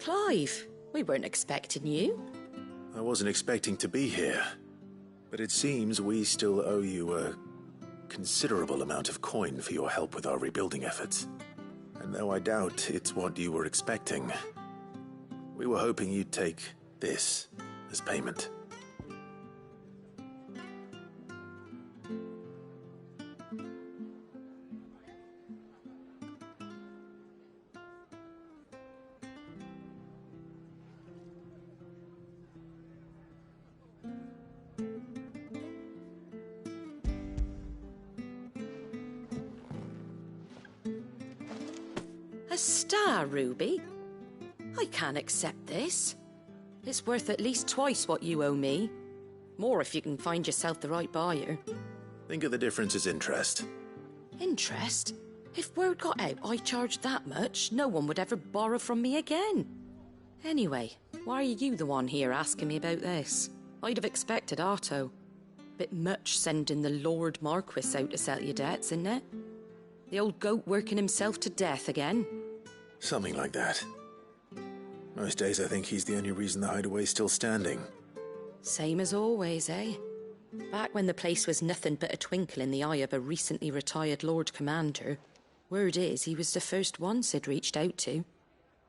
Clive, we weren't expecting you. I wasn't expecting to be here, but it seems we still owe you a considerable amount of coin for your help with our rebuilding efforts. And though I doubt it's what you were expecting, we were hoping you'd take this as payment. A star, Ruby? I can't accept this. It's worth at least twice what you owe me. More if you can find yourself the right buyer. Think of the difference as interest. Interest? If word got out I charged that much, no one would ever borrow from me again. Anyway, why are you the one here asking me about this? I'd have expected Otto. Bit much sending the Lord Marquis out to settle your debts, isn't it? The old goat working himself to death again. Something like that. Most days I think he's the only reason the hideaway's still standing. Same as always, eh? Back when the place was nothing but a twinkle in the eye of a recently retired Lord Commander, word is he was the first one Sid reached out to.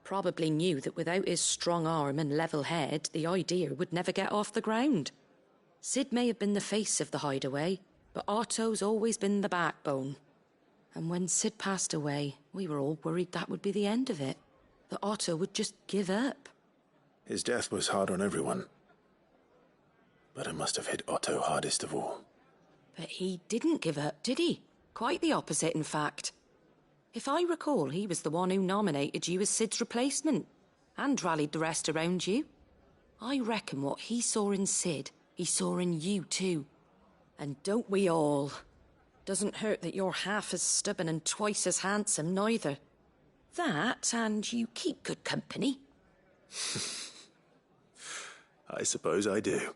Probably knew that without his strong arm and level head, the idea would never get off the ground. Sid may have been the face of the hideaway, but Otto's always been the backbone. And when Sid passed away, we were all worried that would be the end of it. That Otto would just give up. His death was hard on everyone. But it must have hit Otto hardest of all. But he didn't give up, did he? Quite the opposite, in fact. If I recall, he was the one who nominated you as Sid's replacement, and rallied the rest around you. I reckon what he saw in Sid, he saw in you too. And don't we all? Doesn't hurt that you're half as stubborn and twice as handsome, neither. That, and you keep good company. I suppose I do.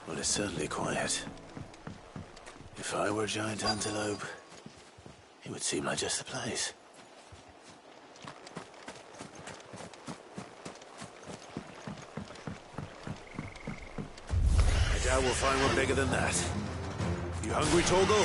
Well, it's certainly quiet. If I were a giant antelope, it would seem like just the place. I doubt we'll find one bigger than that. You hungry, Torgal?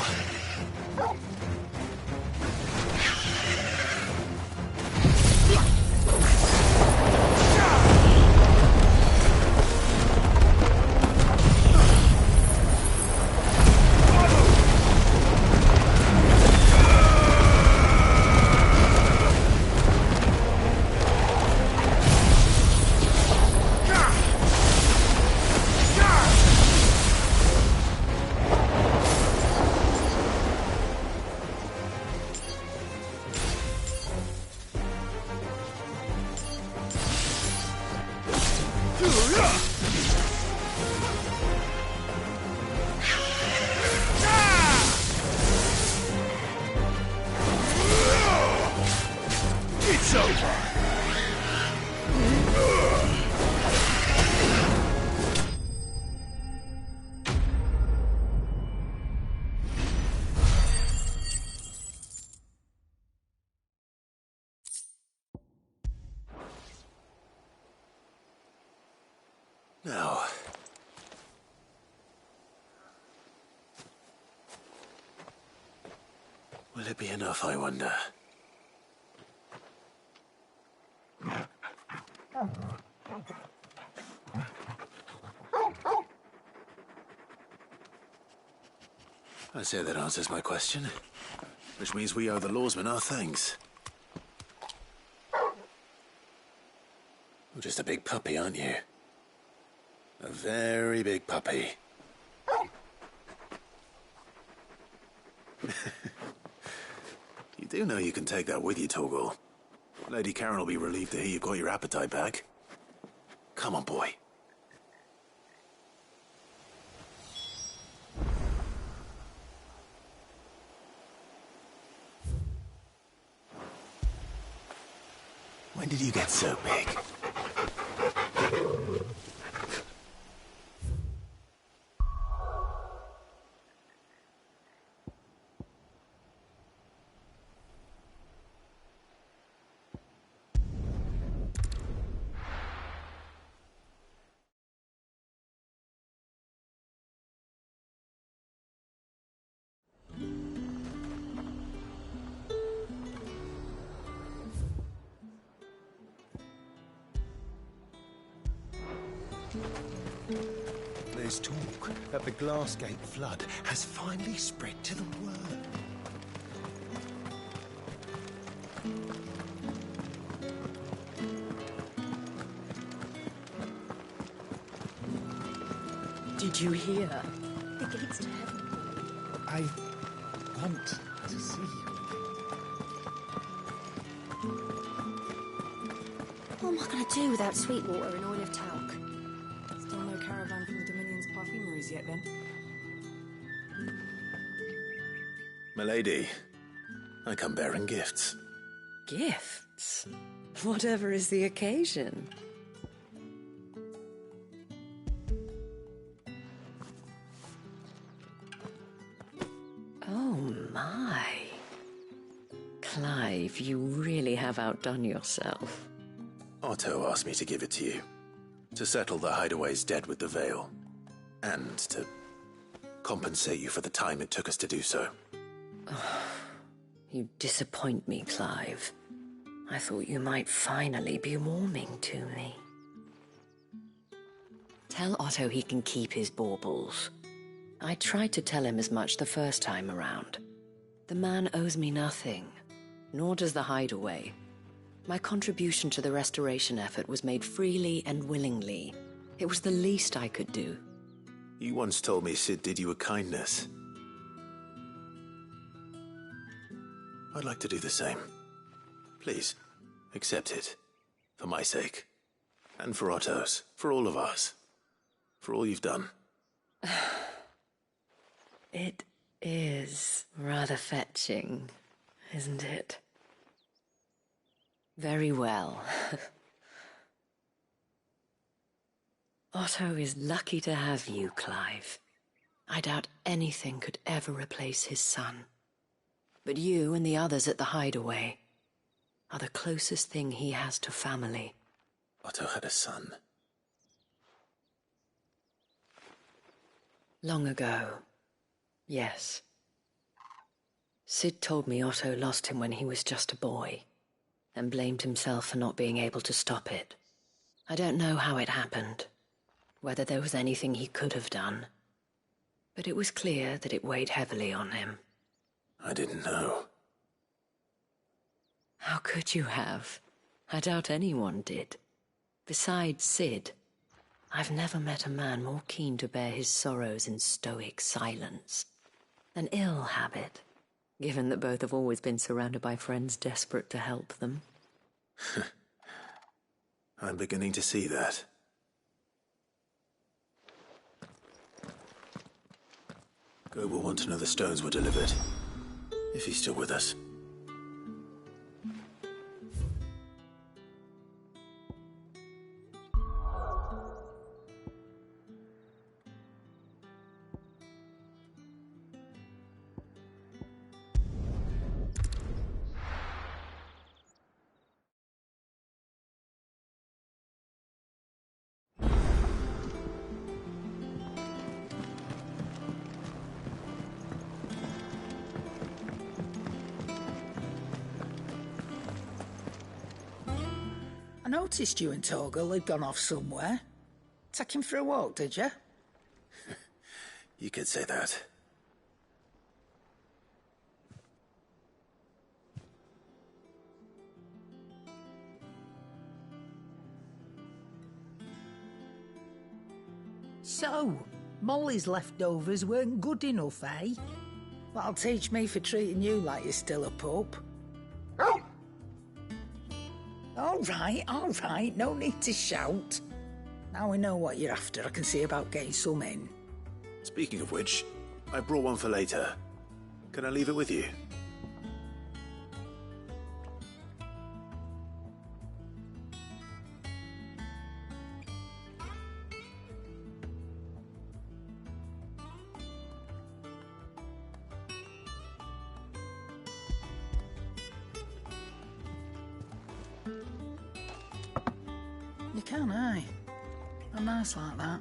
It's over! Now... will it be enough, I wonder? I say that answers my question. Which means we owe the lawsmen our thanks. You're just a big puppy, aren't you? A very big puppy. You do know you can take that with you, Torgal. Lady Karen will be relieved to hear you've got your appetite back. Come on, boy. When did you get so big? There's talk that the Glassgate flood has finally spread to the world. Did you hear? The gates to heaven. I want to see you. What am I going to do without Sweetwater and oil of talc? Still no caravan from the Dominion's perfumeries yet, then? Milady, I come bearing gifts. Gifts? Whatever is the occasion. Oh my. Clive, you really have outdone yourself. Otto asked me to give it to you. To settle the Hideaway's debt with the Veil. And to compensate you for the time it took us to do so. You disappoint me, Clive. I thought you might finally be warming to me. Tell Otto he can keep his baubles. I tried to tell him as much the first time around. The man owes me nothing, nor does the Hideaway. My contribution to the restoration effort was made freely and willingly. It was the least I could do. You once told me Sid did you a kindness. I'd like to do the same. Please, accept it. For my sake. And for Otto's. For all of us. For all you've done. It is rather fetching, isn't it? Very well. Otto is lucky to have you, Clive. I doubt anything could ever replace his son. But you and the others at the Hideaway are the closest thing he has to family. Otto had a son. Long ago, yes. Sid told me Otto lost him when he was just a boy, and blamed himself for not being able to stop it. I don't know how it happened, whether there was anything he could have done, but it was clear that it weighed heavily on him. I didn't know. How could you have? I doubt anyone did. Besides Sid, I've never met a man more keen to bear his sorrows in stoic silence. An ill habit, given that both have always been surrounded by friends desperate to help them. I'm beginning to see that. Gob will want to know the stones were delivered. If he's still with us. I noticed you and Torgal had gone off somewhere. Take him for a walk, did you? You could say that. So, Molly's leftovers weren't good enough, eh? That'll teach me for treating you like you're still a pup. All right, no need to shout. Now we know what you're after, I can see about getting some in. Speaking of which, I brought one for later. Can I leave it with you? You can, eh? I'm nice like that.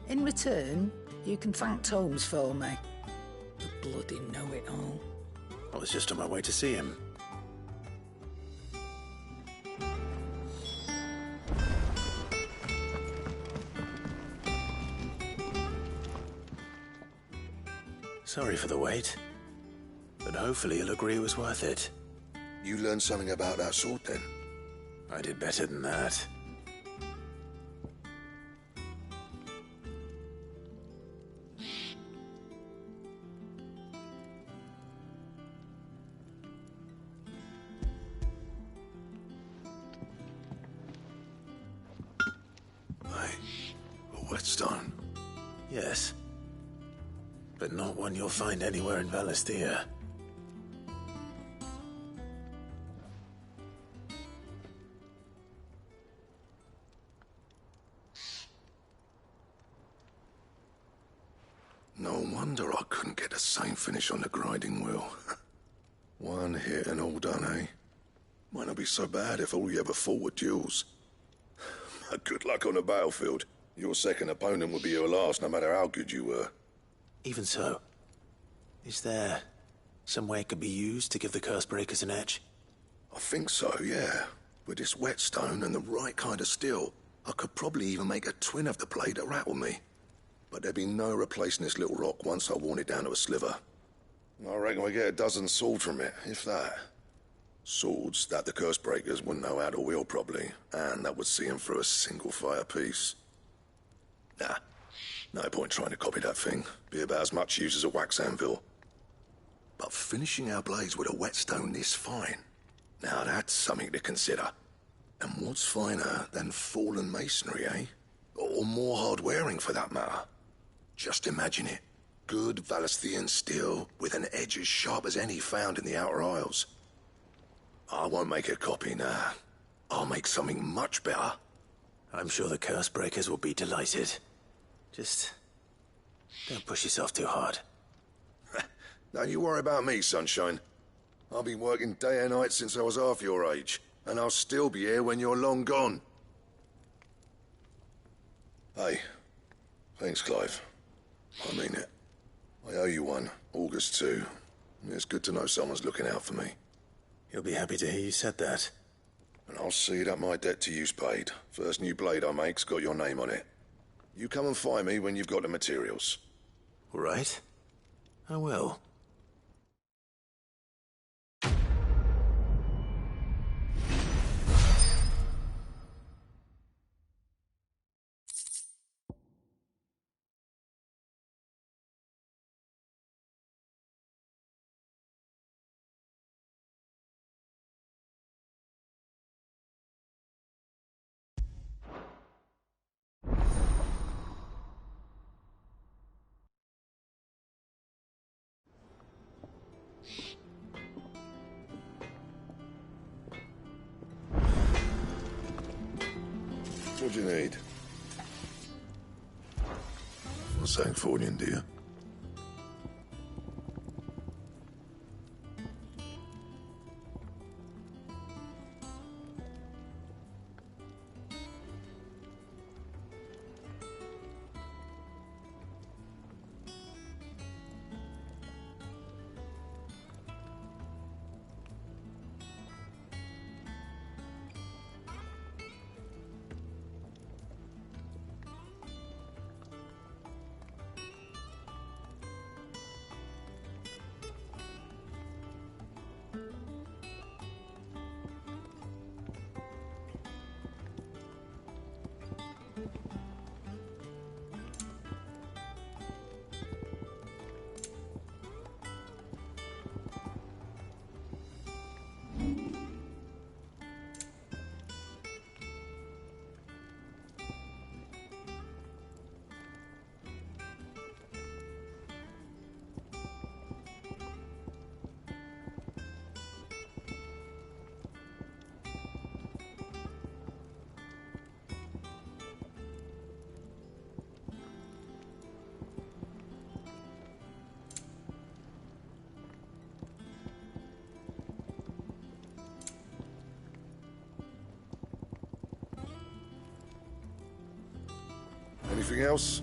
In return, you can thank Tomes for me. The bloody know-it-all. I was just on my way to see him. Sorry for the wait. But hopefully he'll agree it was worth it. You learned something about that sword, then? I did better than that. A whetstone? Yes. But not one you'll find anywhere in Valisthea. No wonder I couldn't get the same finish on the grinding wheel. One hit and all done, eh? Might not be so bad if all you ever fought were duels. Good luck on the battlefield. Your second opponent would be your last, no matter how good you were. Even so, is there some way it could be used to give the Cursebreakers an edge? I think so, yeah. With this whetstone and the right kind of steel, I could probably even make a twin of the blade that rattled me. But there'd be no replacing this little rock once I worn it down to a sliver. I reckon we get a dozen swords from it, if that. Swords that the Cursebreakers wouldn't know how to wield properly, and that would see them through a single fire piece. Nah, no point trying to copy that thing. Be about as much use as a wax anvil. But finishing our blades with a whetstone this fine, now that's something to consider. And what's finer than fallen masonry, eh? Or more hard-wearing, for that matter. Just imagine it. Good Valisthian steel with an edge as sharp as any found in the Outer Isles. I won't make a copy, nah. I'll make something much better. I'm sure the Cursebreakers will be delighted. Just don't push yourself too hard. Don't you worry about me, Sunshine. I've been working day and night since I was half your age, and I'll still be here when you're long gone. Hey, thanks, Clive. I mean it. I owe you one, August too. It's good to know someone's looking out for me. He'll be happy to hear you said that. And I'll see that my debt to you's paid. First new blade I make's got your name on it. You come and find me when you've got the materials. All right. I will. What do you need? What's that for you, dear? Anything else?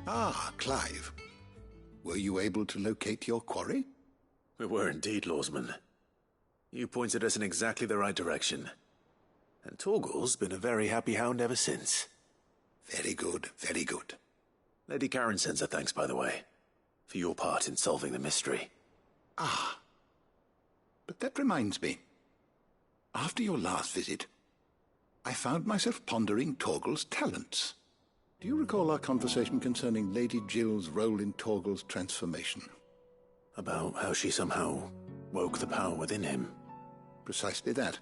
Ah, Clive. Were you able to locate your quarry? We were indeed, Lawsman. You pointed us in exactly the right direction. And Torgal's been a very happy hound ever since. Very good, very good. Lady Karen sends her thanks, by the way, for your part in solving the mystery. Ah. But that reminds me. After your last visit, I found myself pondering Torgal's talents. Do you recall our conversation concerning Lady Jill's role in Torgal's transformation? About how she somehow woke the power within him. Precisely that.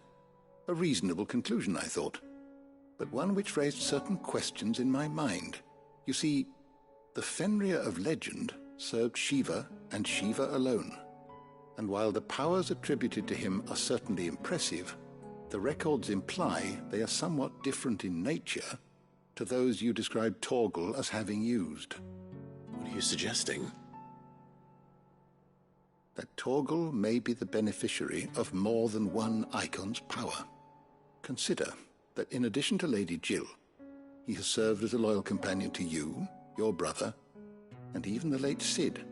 A reasonable conclusion, I thought, but one which raised certain questions in my mind. You see, the Fenrir of legend served Shiva and Shiva alone, and while the powers attributed to him are certainly impressive, the records imply they are somewhat different in nature to those you described Torgal as having used. What are you suggesting? That Torgal may be the beneficiary of more than one Icon's power. Consider that in addition to Lady Jill, he has served as a loyal companion to you, your brother, and even the late Cid.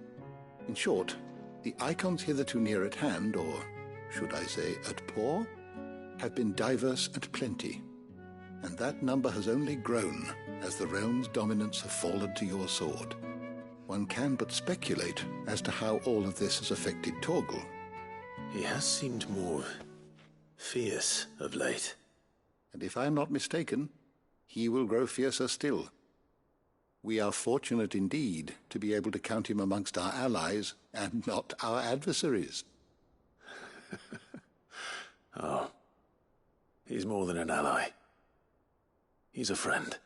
In short, the Icons hitherto near at hand, or should I say at paw, have been diverse and plenty, and that number has only grown as the realm's dominance have fallen to your sword. One can but speculate as to how all of this has affected Torgal. He has seemed more fierce of late. And if I am not mistaken, he will grow fiercer still. We are fortunate indeed to be able to count him amongst our allies and not our adversaries. Oh, he's more than an ally. He's a friend.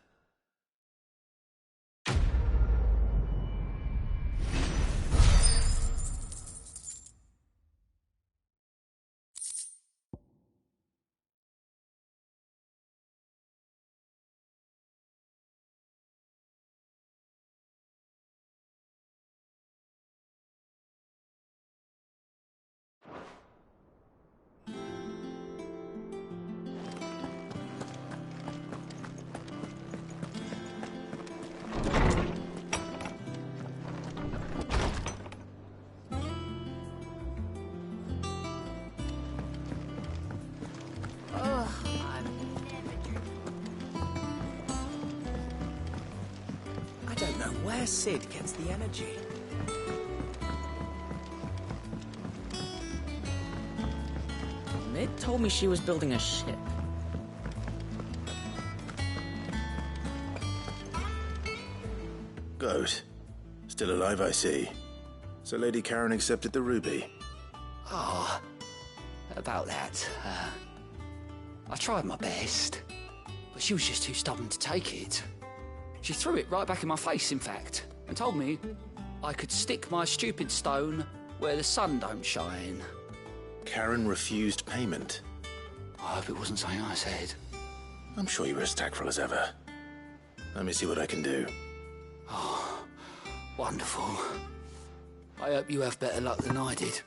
I don't know where Cid gets the energy. Mid told me she was building a ship. Goat. Still alive, I see. So Lady Karen accepted the ruby. Ah, about that. I tried my best, but she was just too stubborn to take it. She threw it right back in my face, in fact, and told me I could stick my stupid stone where the sun don't shine. Karen refused payment. I hope it wasn't something I said. I'm sure you were as tactful as ever. Let me see what I can do. Oh, wonderful. I hope you have better luck than I did.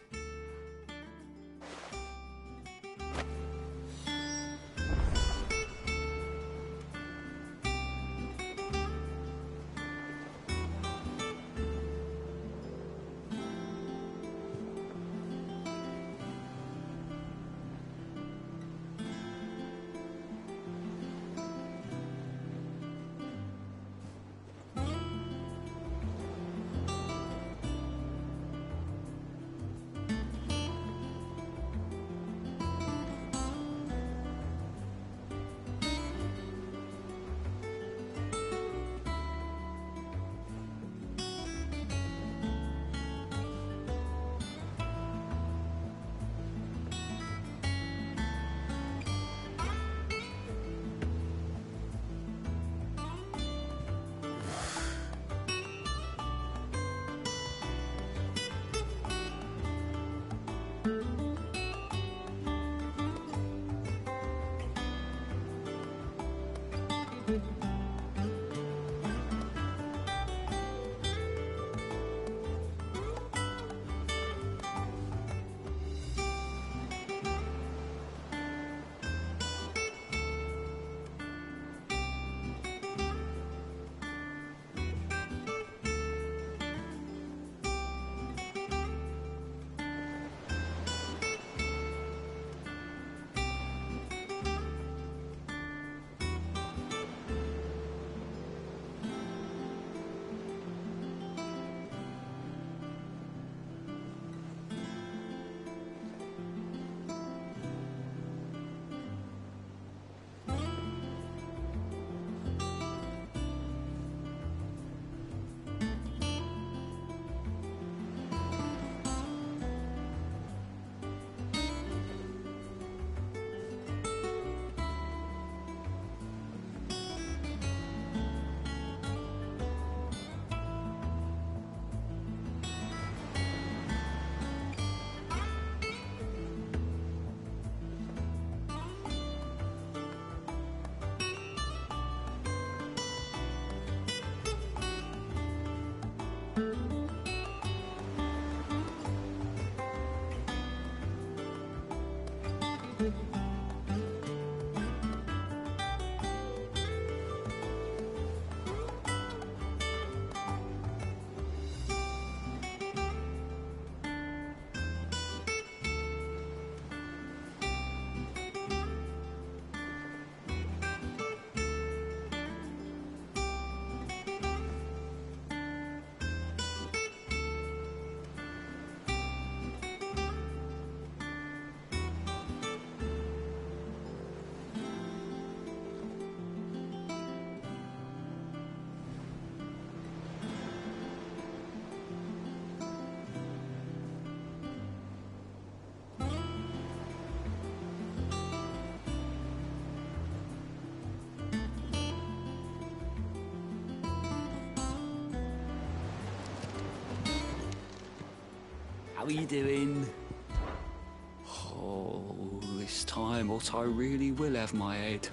How you doing? Oh, this time Otto really will have my head.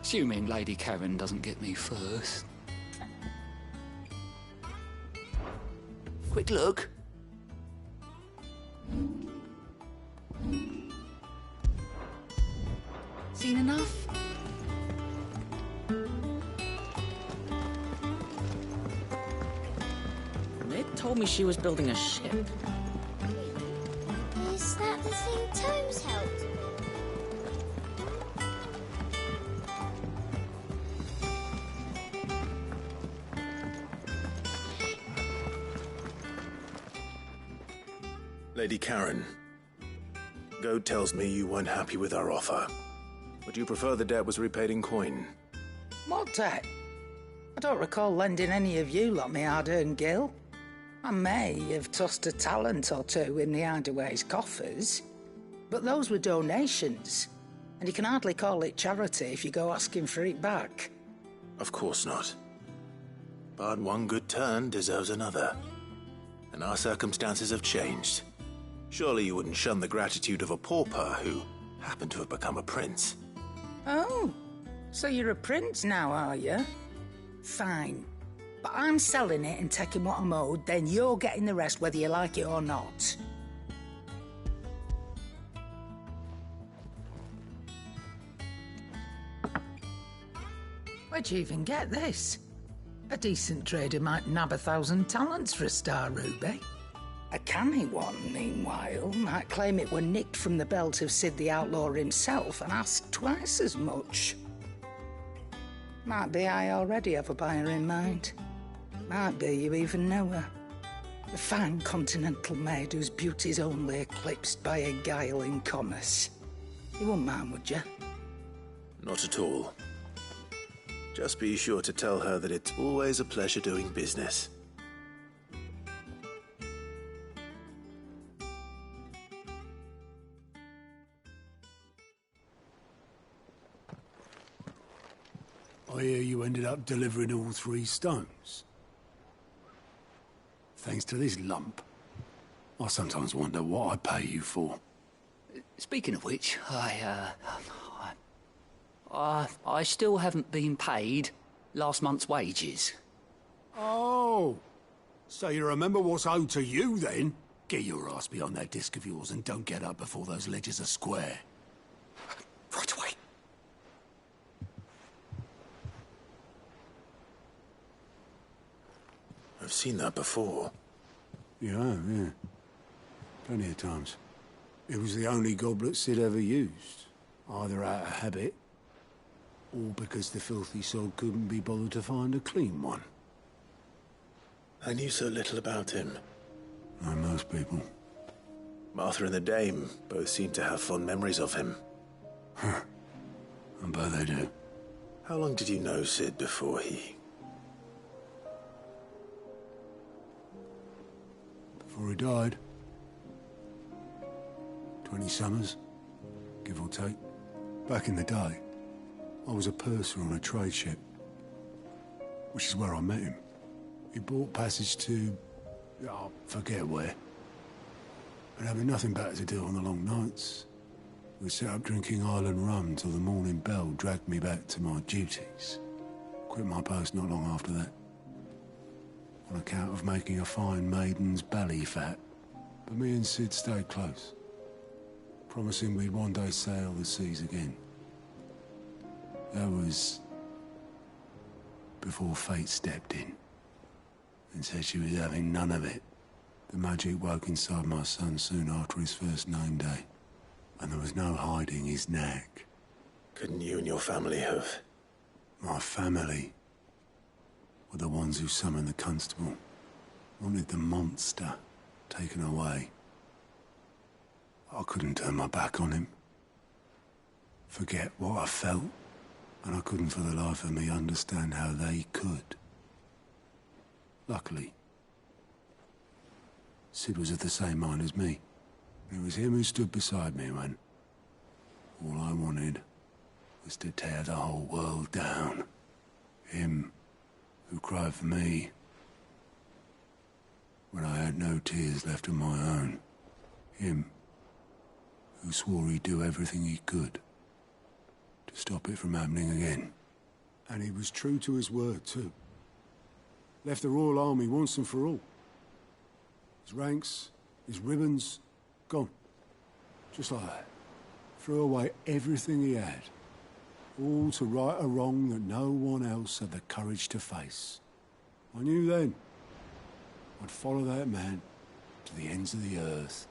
Assuming Lady Karen doesn't get me first. Quick look. Seen enough? Nick told me she was building a ship. Is that the thing Tomes helped? Lady Karen, Goad tells me you weren't happy with our offer. Would you prefer the debt was repaid in coin? What debt? I don't recall lending any of you lot me hard-earned gil. I may have tossed a talent or two in the Hideaway's coffers, but those were donations, and you can hardly call it charity if you go asking for it back. Of course not. But one good turn deserves another. And our circumstances have changed. Surely you wouldn't shun the gratitude of a pauper who happened to have become a prince. Oh, so you're a prince now, are you? Fine. But I'm selling it and taking what I'm owed, then you're getting the rest whether you like it or not. Where'd you even get this? A decent trader might nab 1,000 talents for a star ruby. A canny one, meanwhile, might claim it were nicked from the belt of Sid the Outlaw himself and ask twice as much. Might be I already have a buyer in mind. Might be you even know her. A fine continental maid whose beauty's only eclipsed by a guile in commerce. You wouldn't mind, would you? Not at all. Just be sure to tell her that it's always a pleasure doing business. I hear you ended up delivering all 3 stones. Thanks to this lump. I sometimes wonder what I pay you for. Speaking of which, I still haven't been paid last month's wages. Oh, so you remember what's owed to you then? Get your ass behind that disc of yours and don't get up before those ledgers are square. Right away. I've seen that before. You have, yeah. Plenty of times. It was the only goblet Sid ever used. Either out of habit, or because the filthy soul couldn't be bothered to find a clean one. I knew so little about him. Like most people. Martha and the Dame both seem to have fond memories of him. Huh. I bet they do. How long did you know Sid before he... Before he died? 20 summers, give or take. Back in the day, I was a purser on a trade ship, which is where I met him. He bought passage to... I forget where. And having nothing better to do on the long nights, we set up drinking island rum till the morning bell dragged me back to my duties. Quit my post not long after that. On account of making a fine maiden's belly fat. But me and Sid stayed close, promising we'd one day sail the seas again. That was before fate stepped in and said she was having none of it. The magic woke inside my son soon after his first name day, and there was no hiding his knack. Couldn't you and your family have... My family were the ones who summoned the constable, wanted the monster taken away. I couldn't turn my back on him, forget what I felt, and I couldn't for the life of me understand how they could. Luckily, Sid was of the same mind as me. It was him who stood beside me when all I wanted was to tear the whole world down. Him who cried for me when I had no tears left of my own. Him, who swore he'd do everything he could to stop it from happening again. And he was true to his word, too. Left the Royal Army once and for all. His ranks, his ribbons, gone. Just like that. Threw away everything he had. All to right a wrong that no one else had the courage to face. I knew then I'd follow that man to the ends of the earth.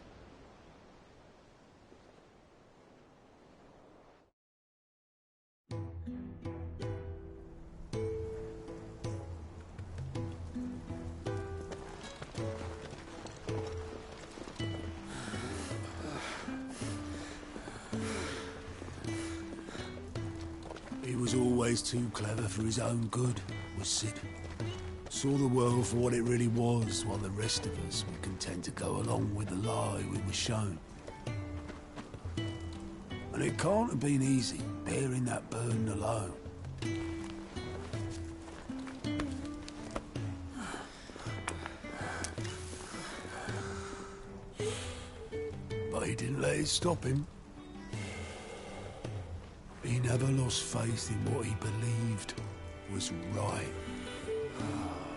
He was always too clever for his own good, was Cid. Saw the world for what it really was, while the rest of us were content to go along with the lie we were shown. And it can't have been easy, bearing that burden alone. But he didn't let it stop him. He never lost faith in what he believed was right.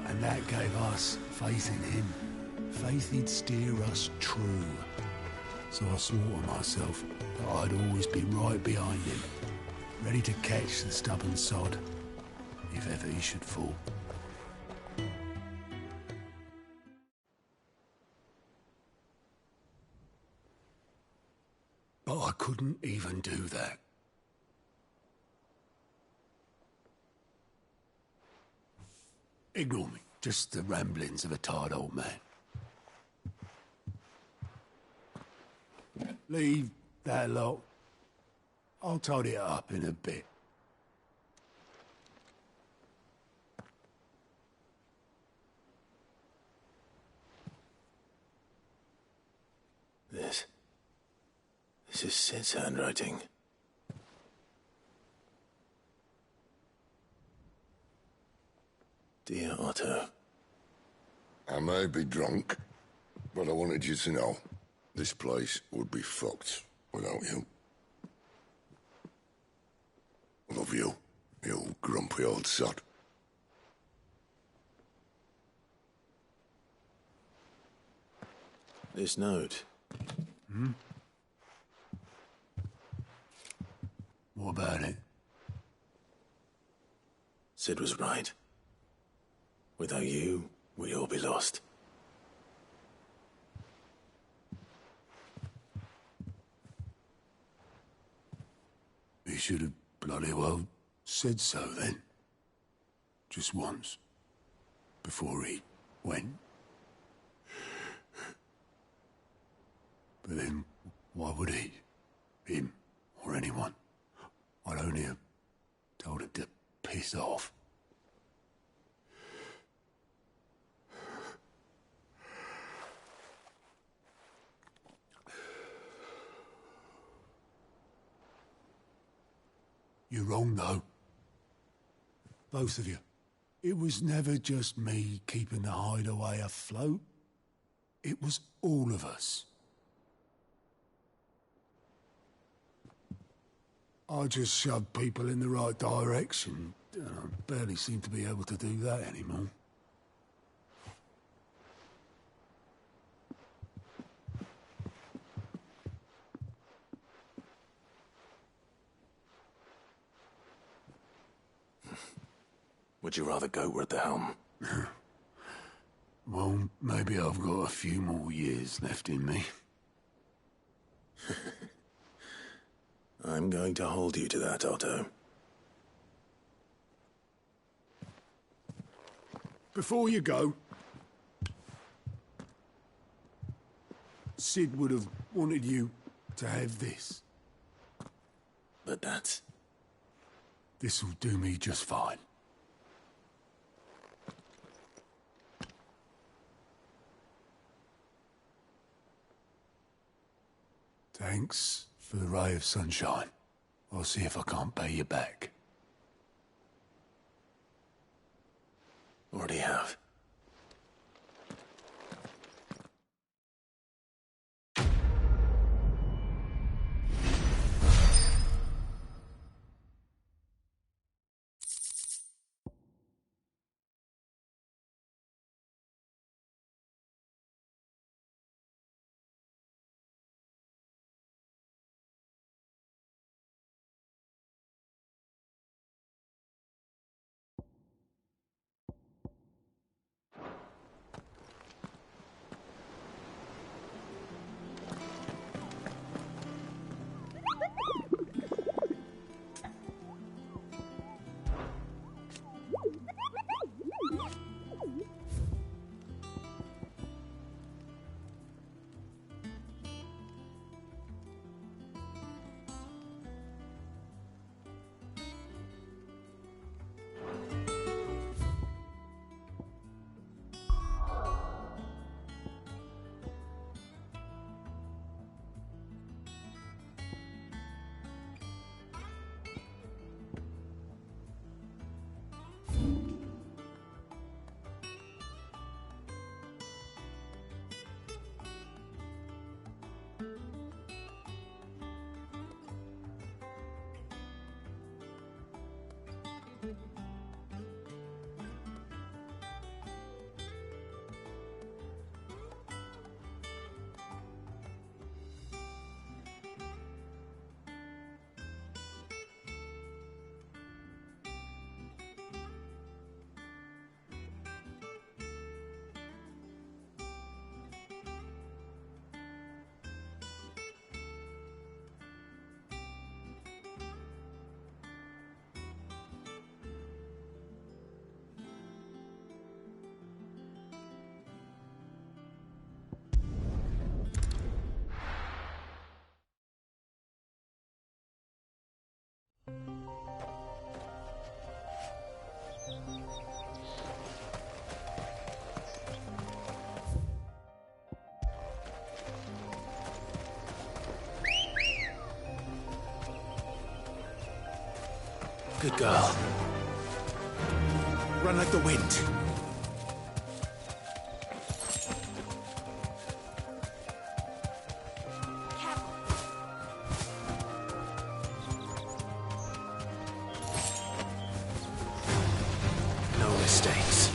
And that gave us faith in him. Faith he'd steer us true. So I swore to myself that I'd always be right behind him, ready to catch the stubborn sod, if ever he should fall. But I couldn't even do that. Ignore me. Just the ramblings of a tired old man. Leave that lot. I'll tidy it up in a bit. This is Cid's handwriting. Dear Otto. I may be drunk, but I wanted you to know this place would be fucked without you. Love you, you grumpy old sod. This note. Hmm? What about it? Cid was right. Without you, we'd all be lost. He should have bloody well said so then. Just once. Before he went. But then, why would he? Him, or anyone? I'd only have told him to piss off. You're wrong, though. Both of you. It was never just me keeping the hideaway afloat. It was all of us. I just shoved people in the right direction. I barely seem to be able to do that anymore. Would you rather goat at the helm? Well, maybe I've got a few more years left in me. I'm going to hold you to that, Otto. Before you go, Cid would have wanted you to have this. But that's... This'll do me just fine. Thanks for the ray of sunshine. I'll see if I can't pay you back. Already have. Good girl. Run like the wind. No mistakes.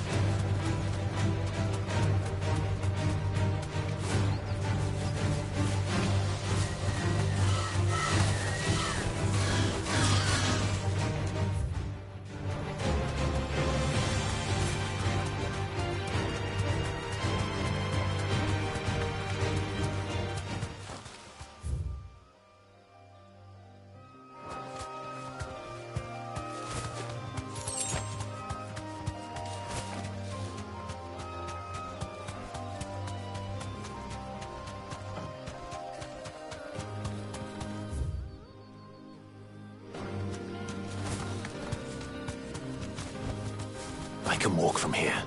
I can walk from here.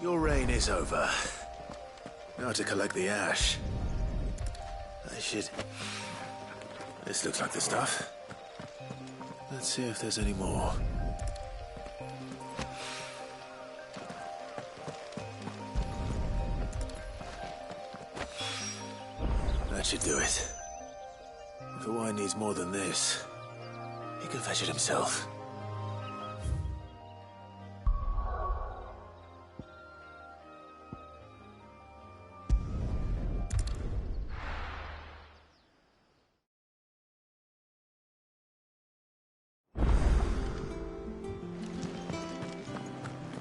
Your reign is over. Now to collect the ash. I should... This looks like the stuff. Let's see if there's any more. That should do it. If the wine needs more than this, he can fetch it himself.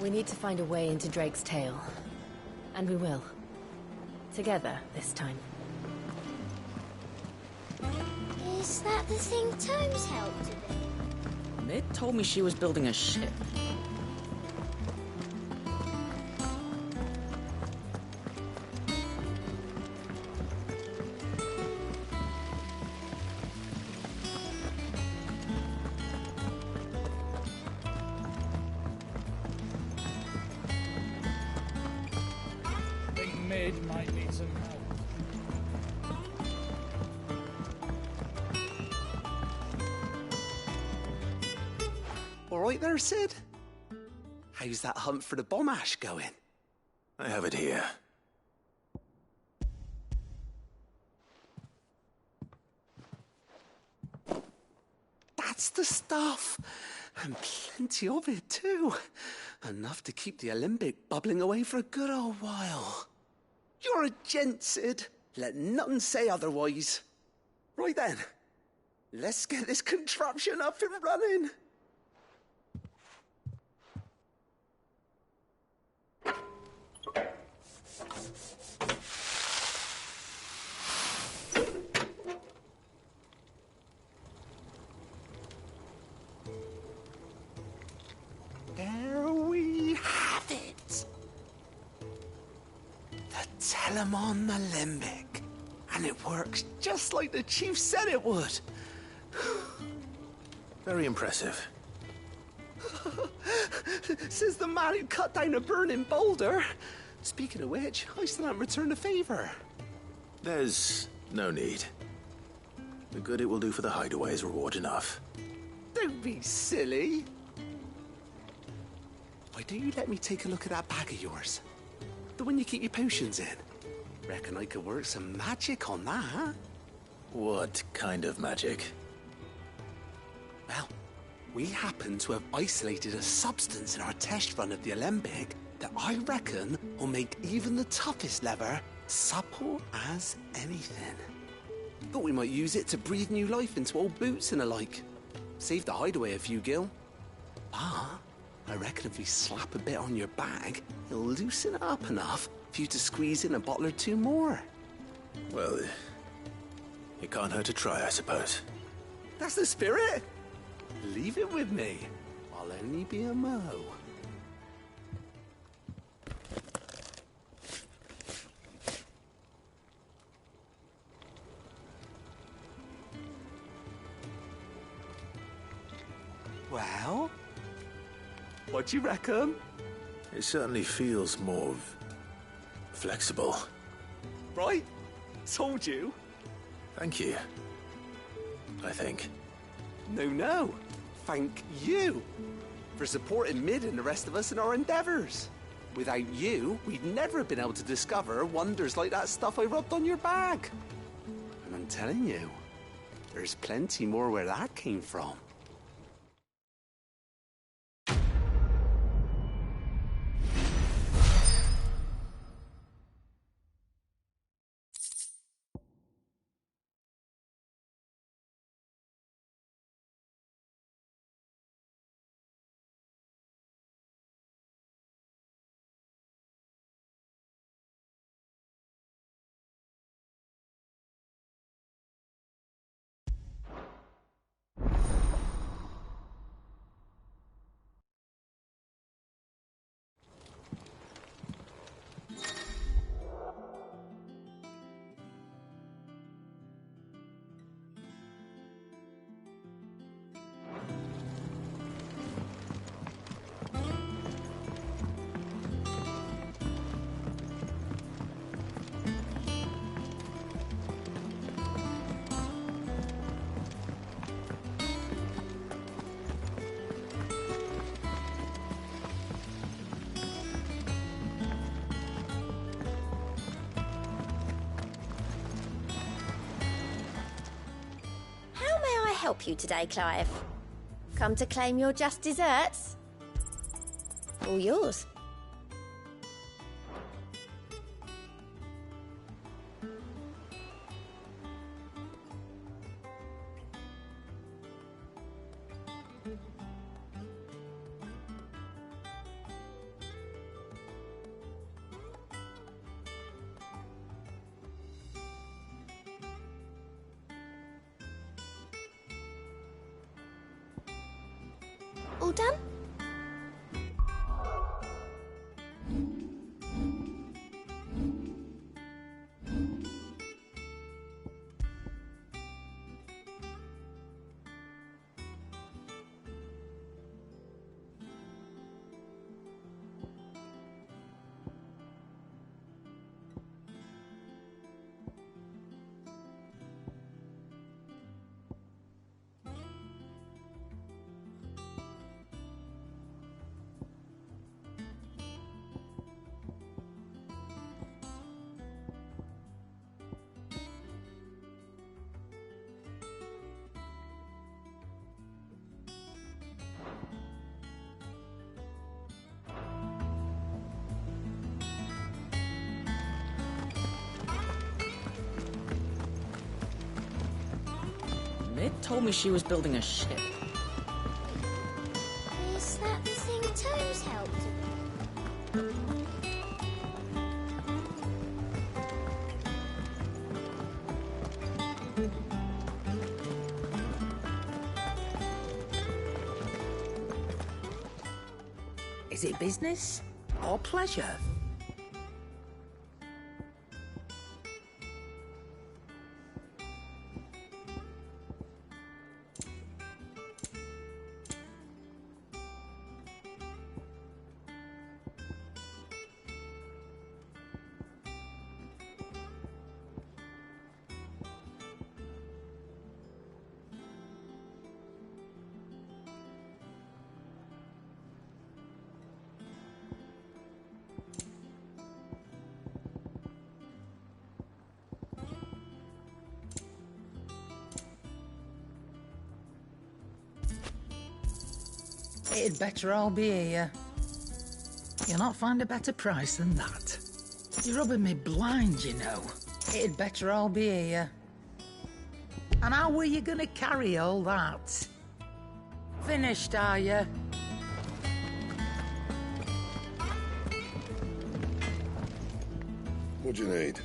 We need to find a way into Drake's tail. And we will. Together, this time. Is that the thing Tomes helped with? Mid told me she was building a ship. Mid might need some help. All right there, Sid? How's that hunt for the bomb ash going? I have it here. That's the stuff. And plenty of it, too. Enough to keep the Alembic bubbling away for a good old while. You're a gent, Sid. Let nothing say otherwise. Right then. Let's get this contraption up and running. There we have it. The Telemon Alembic. And it works just like the chief said it would. Very impressive. Says the man who cut down a burning boulder. Speaking of which, I still haven't returned the favor. There's no need. The good it will do for the hideaway is reward enough. Don't be silly. Why don't you let me take a look at that bag of yours? The one you keep your potions in. Reckon I could work some magic on that, huh? What kind of magic? Well, we happen to have isolated a substance in our test run of the Alembic that I reckon will make even the toughest lever supple as anything. Thought we might use it to breathe new life into old boots and the like. Save the hideaway a few gil. Ah, I reckon if we slap a bit on your bag, it'll loosen it up enough for you to squeeze in a bottle or two more. Well, it can't hurt to try, I suppose. That's the spirit. Leave it with me. I'll only be a mo. Well, what do you reckon? It certainly feels more flexible. Right? Told you. Thank you. I think. No. Thank you for supporting Mid and the rest of us in our endeavors. Without you, we'd never have been able to discover wonders like that stuff I rubbed on your bag. And I'm telling you, there's plenty more where that came from. help you today, Clive? Come to claim your just desserts? All yours. All done? Mid told me she was building a ship. Is that the thing Tomes helped with? Is it business or pleasure? It'd better all be here. You'll not find a better price than that. You're rubbing me blind, you know. It'd better all be here. And how were you gonna carry all that? Finished, are you? What do you need?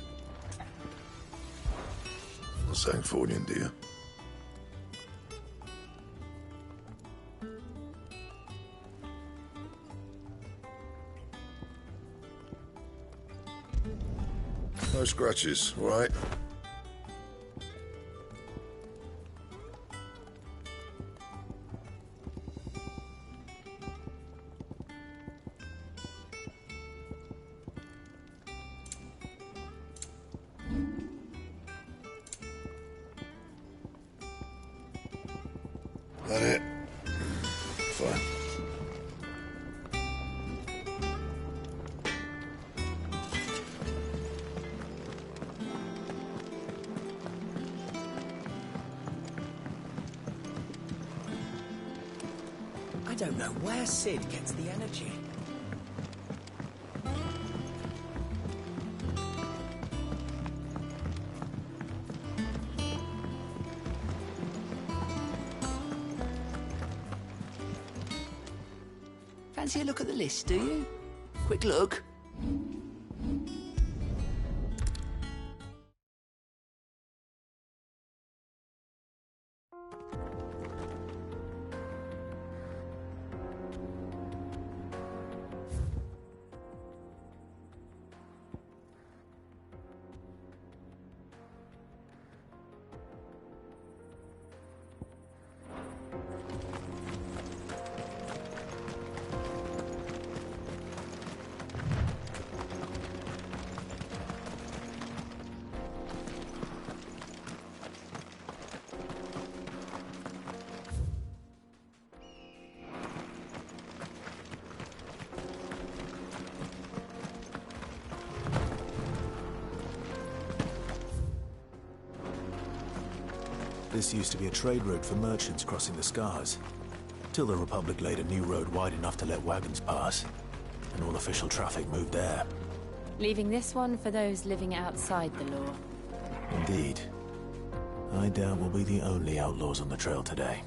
Not saying Fordian, do you? No scratches, all right? That it? Fine. I don't know where Sid gets the energy. Fancy a look at the list, do you? Quick look. This used to be a trade route for merchants crossing the Scars, till the Republic laid a new road wide enough to let wagons pass, and all official traffic moved there. Leaving this one for those living outside the law. Indeed. I doubt we'll be the only outlaws on the trail today.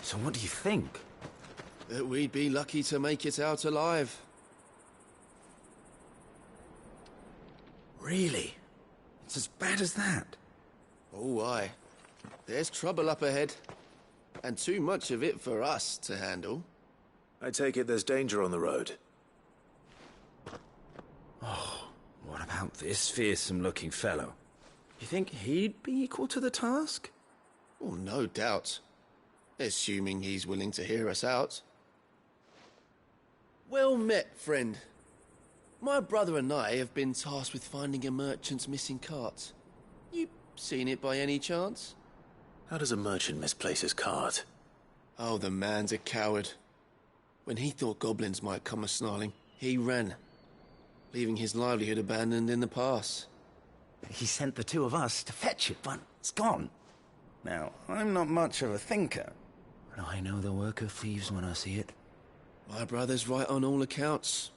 So what do you think? That we'd be lucky to make it out alive. Really? It's as bad as that? Oh, aye. There's trouble up ahead. And too much of it for us to handle. I take it there's danger on the road. Oh, what about this fearsome-looking fellow? You think he'd be equal to the task? Oh, no doubt. Assuming he's willing to hear us out. Well met, friend. My brother and I have been tasked with finding a merchant's missing cart. You seen it by any chance? How does a merchant misplace his cart? Oh, the man's a coward. When he thought goblins might come a-snarling, he ran, leaving his livelihood abandoned in the pass. He sent the two of us to fetch it, but it's gone. Now, I'm not much of a thinker, but I know the work of thieves when I see it. My brother's right on all accounts.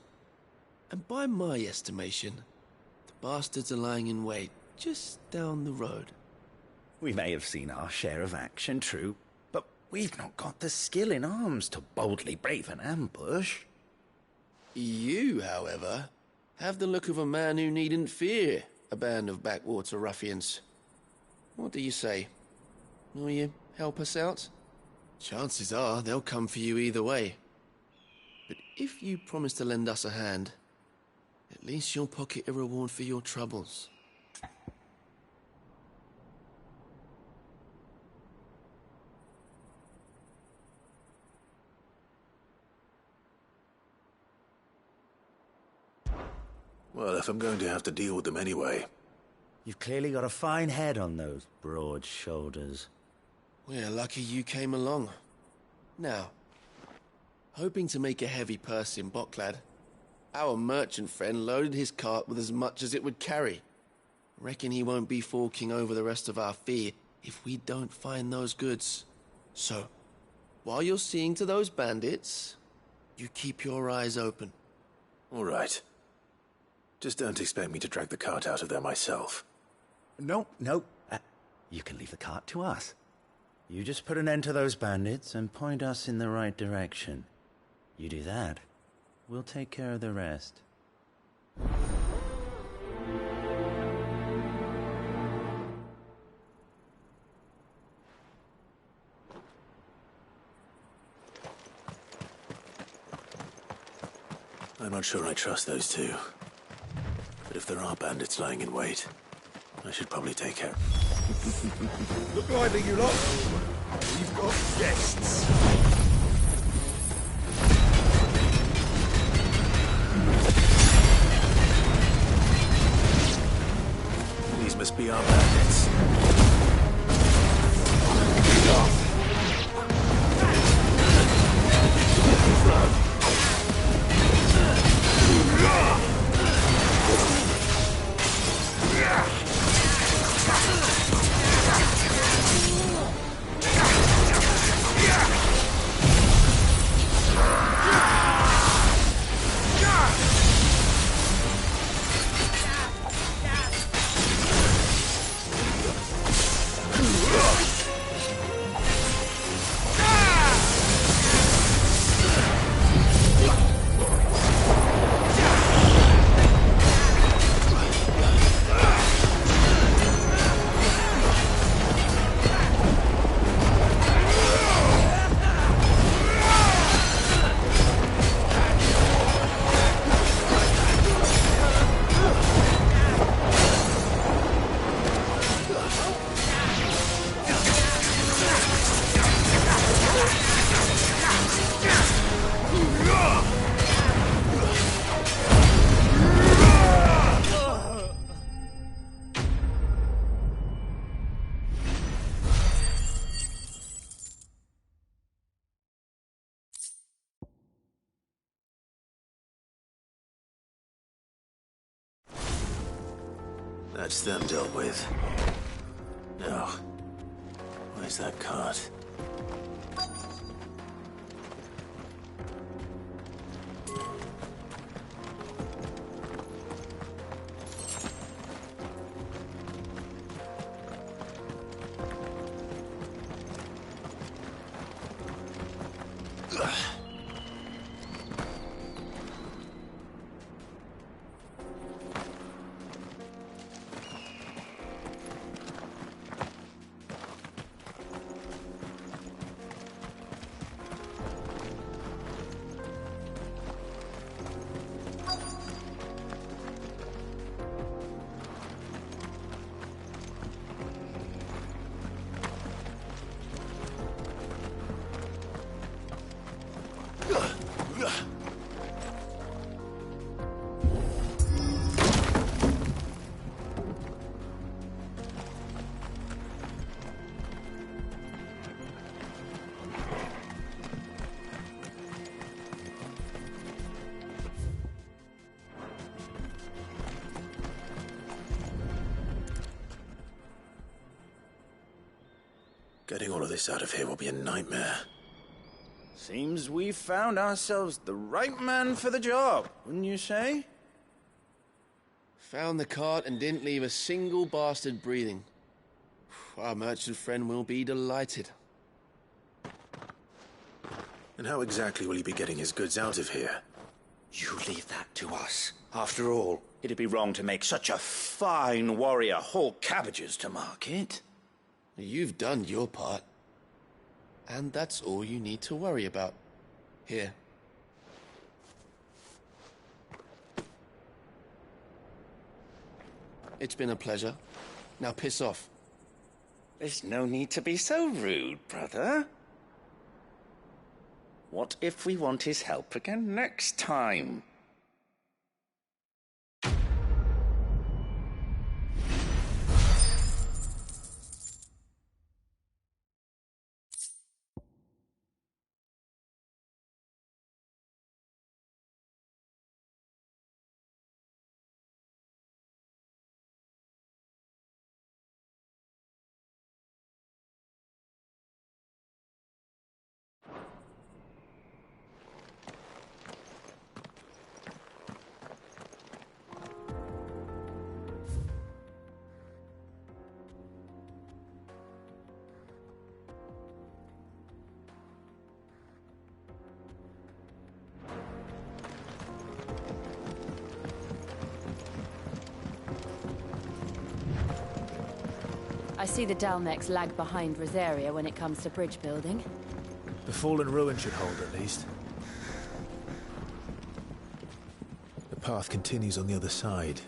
And by my estimation, the bastards are lying in wait just down the road. We may have seen our share of action, true, but we've not got the skill in arms to boldly brave an ambush. You, however, have the look of a man who needn't fear a band of backwater ruffians. What do you say? Will you help us out? Chances are they'll come for you either way. But if you promise to lend us a hand, at least you'll pocket a reward for your troubles. Well, if I'm going to have to deal with them anyway. You've clearly got a fine head on those broad shoulders. We're lucky you came along. Now, hoping to make a heavy purse in Boklad, our merchant friend loaded his cart with as much as it would carry. Reckon he won't be forking over the rest of our fee if we don't find those goods. So, while you're seeing to those bandits, you keep your eyes open. All right. Just don't expect me to drag the cart out of there myself. No. You can leave the cart to us. You just put an end to those bandits and point us in the right direction. You do that, we'll take care of the rest. I'm not sure I trust those two. But if there are bandits lying in wait, I should probably take care. Look lively, you lot. We've got guests. These These must be our bandits. That's them dealt with. Now, where's that cart? Getting all of this out of here will be a nightmare. Seems we've found ourselves the right man for the job, wouldn't you say? Found the cart and didn't leave a single bastard breathing. Our merchant friend will be delighted. And how exactly will he be getting his goods out of here? You leave that to us. After all, it'd be wrong to make such a fine warrior haul cabbages to market. You've done your part. And that's all you need to worry about. Here. It's been a pleasure. Now piss off. There's no need to be so rude, brother. What if we want his help again next time? I see the Dalmex lag behind Rosaria when it comes to bridge building. The fallen ruin should hold, at least. The path continues on the other side.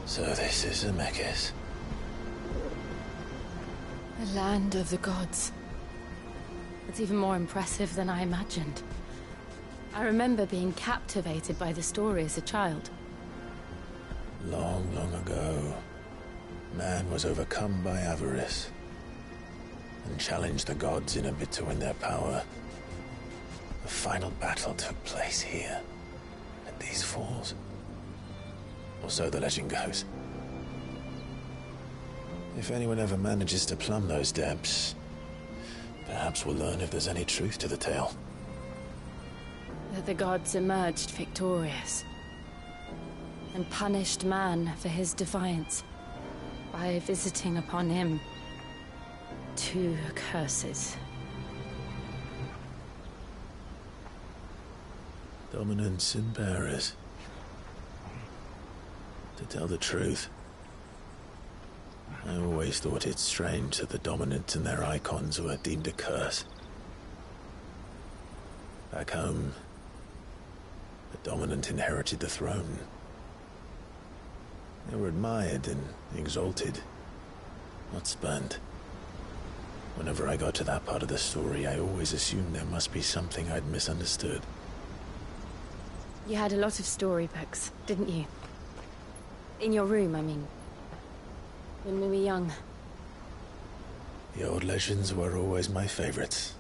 So this is Zemeckis. The land of the gods. It's even more impressive than I imagined. I remember being captivated by the story as a child. Long, long ago, man was overcome by avarice and challenged the gods in a bid to win their power. The final battle took place here, at these falls. Or so the legend goes. If anyone ever manages to plumb those depths, perhaps we'll learn if there's any truth to the tale. That the gods emerged victorious and punished man for his defiance by visiting upon him 2 curses. Dominance and bearers. To tell the truth, I always thought it strange that the dominant and their icons were deemed a curse. Back home, the dominant inherited the throne. They were admired and exalted, not spurned. Whenever I got to that part of the story, I always assumed there must be something I'd misunderstood. You had a lot of storybooks, didn't you? In your room, I mean. When we were young. The old legends were always my favorites.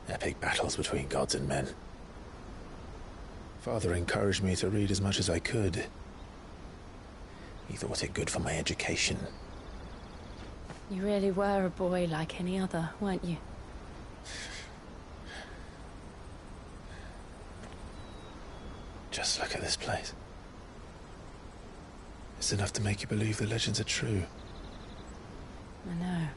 Epic battles between gods and men. Father encouraged me to read as much as I could. He thought it good for my education. You really were a boy like any other, weren't you? Just look at this place. It's enough to make you believe the legends are true. I know.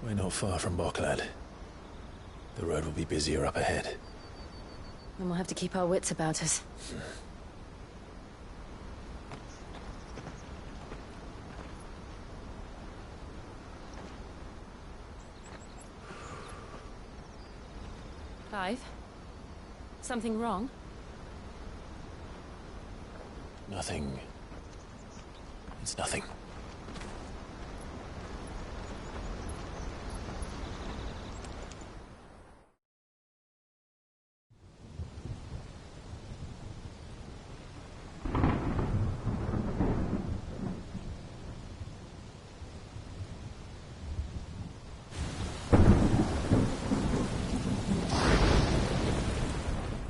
We're not far from Boklad. The road will be busier up ahead. Then we'll have to keep our wits about us. Clive? Something wrong? Nothing. It's nothing.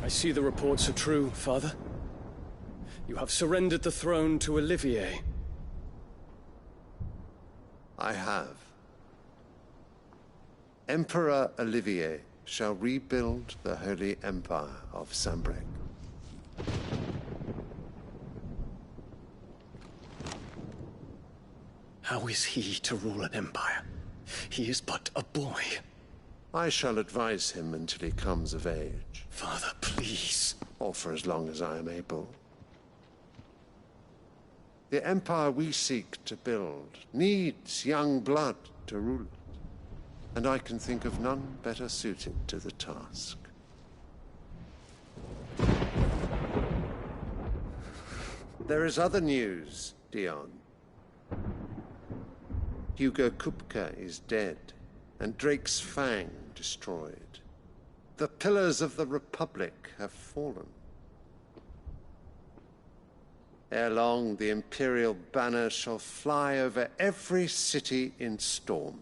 I see the reports are true, Father. You have surrendered the throne to Olivier. I have. Emperor Olivier shall rebuild the Holy Empire of Sanbreque. How is he to rule an empire? He is but a boy. I shall advise him until he comes of age. Father, please. Or for as long as I am able. The empire we seek to build needs young blood to rule it, and I can think of none better suited to the task. There is other news, Dion. Hugo Kupka is dead, and Drake's Fang destroyed. The pillars of the Republic have fallen. Ere long, the Imperial banner shall fly over every city in Storm.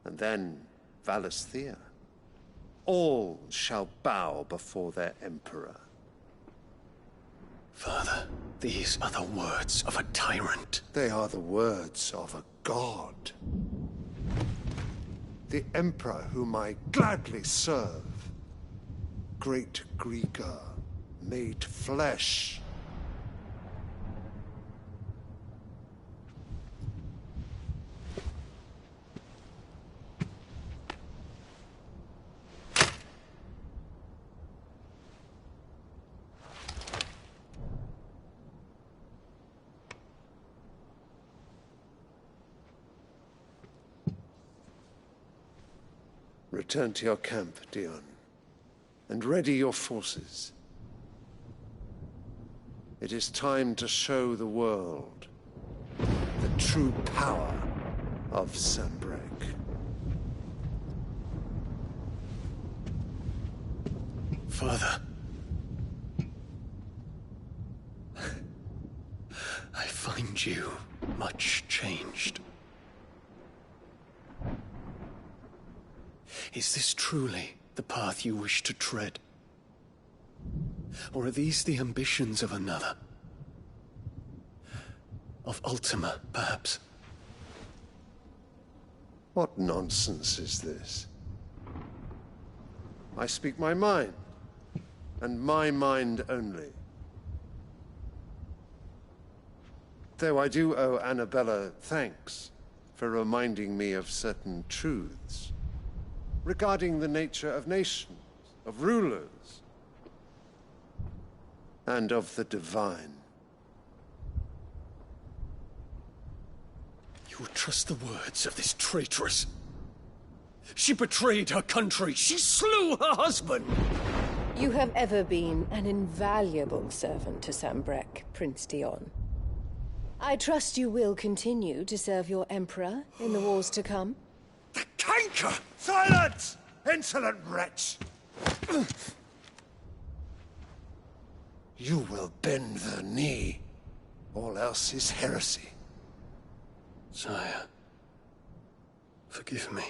and then Valisthea. All shall bow before their emperor. Father, these are the words of a tyrant. They are the words of a god. The emperor whom I gladly serve. Great Greagor, made flesh. Return to your camp, Dion, and ready your forces. It is time to show the world the true power of Sanbreque. Father, I find you much changed. Is this truly the path you wish to tread? Or are these the ambitions of another? Of Ultima, perhaps? What nonsense is this? I speak my mind, and my mind only. Though I do owe Annabella thanks for reminding me of certain truths regarding the nature of nations, of rulers, and of the divine. You would trust the words of this traitress? She betrayed her country. She slew her husband. You have ever been an invaluable servant to Sanbreque, Prince Dion. I trust you will continue to serve your Emperor in the wars to come. The canker! Silence! Insolent wretch! You will bend the knee. All else is heresy. Sire, forgive me.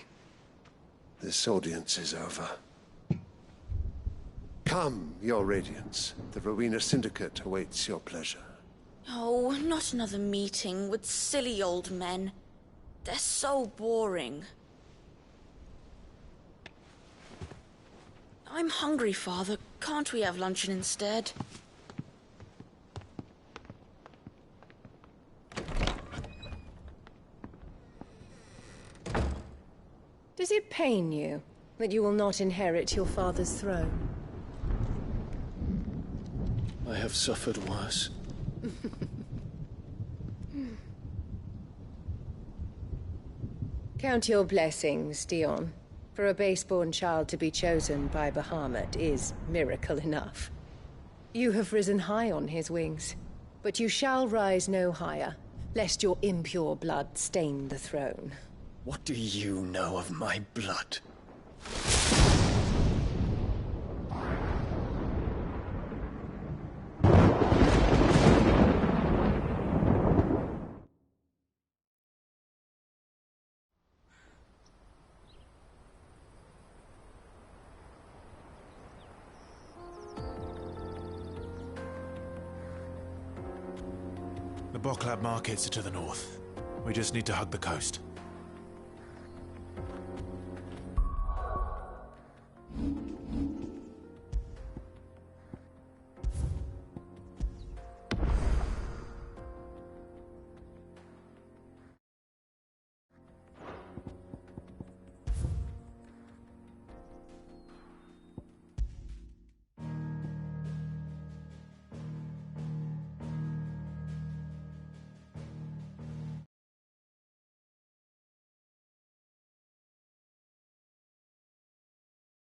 This audience is over. Come, your Radiance. The Rowena Syndicate awaits your pleasure. Oh, not another meeting with silly old men. They're so boring. I'm hungry, Father. Can't we have luncheon instead? Does it pain you that you will not inherit your father's throne? I have suffered worse. Count your blessings, Dion. For a base-born child to be chosen by Bahamut is miracle enough. You have risen high on his wings, but you shall rise no higher, lest your impure blood stain the throne. What do you know of my blood? The Boklab markets are to the north. We just need to hug the coast.